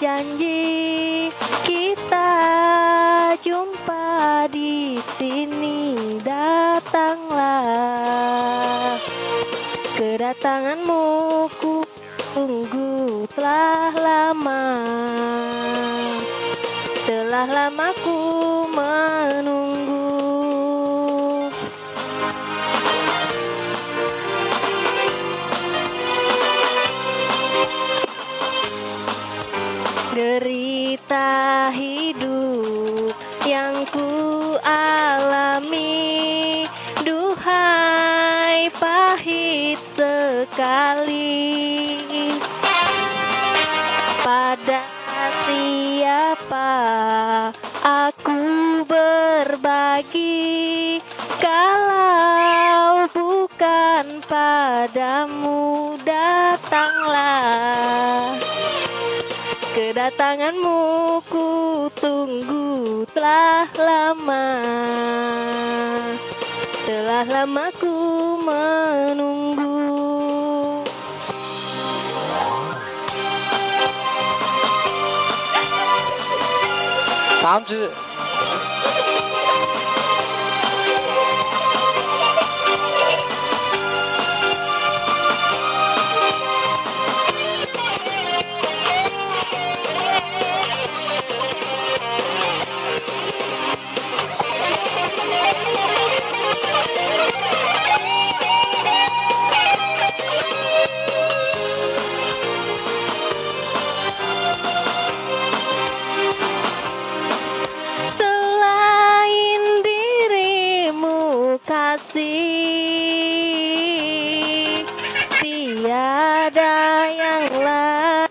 berjanji kita jumpa di sini. Datanglah, kedatanganmu ku tunggu telah lama ku menunggu. Derita hidup yang ku alami, duhai pahit sekali. Pada siapa aku berbagi kalau bukan padamu? Datanglah, kedatanganmu ku tunggu telah lama ku menunggu. 3支。kasih, tiada yang lagi.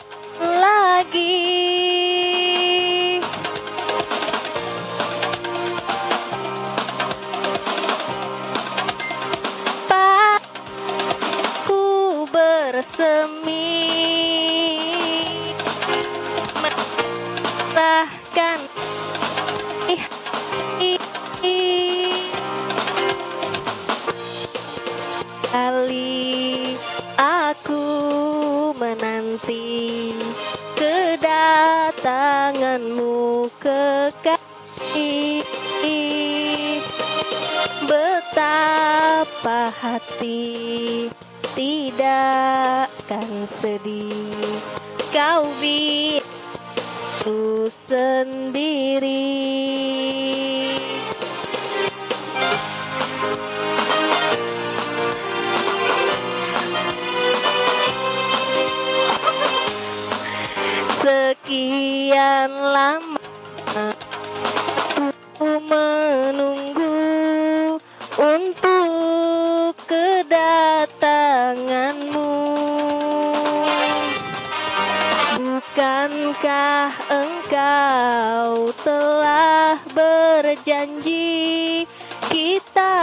Ku bersemi merahkan kali aku menanti kedatanganmu kekasih. Betapa hati tidak akan sedih kau biarku sendiri. Sekian lama aku menunggu untuk kedatanganmu. Bukankah engkau telah berjanji kita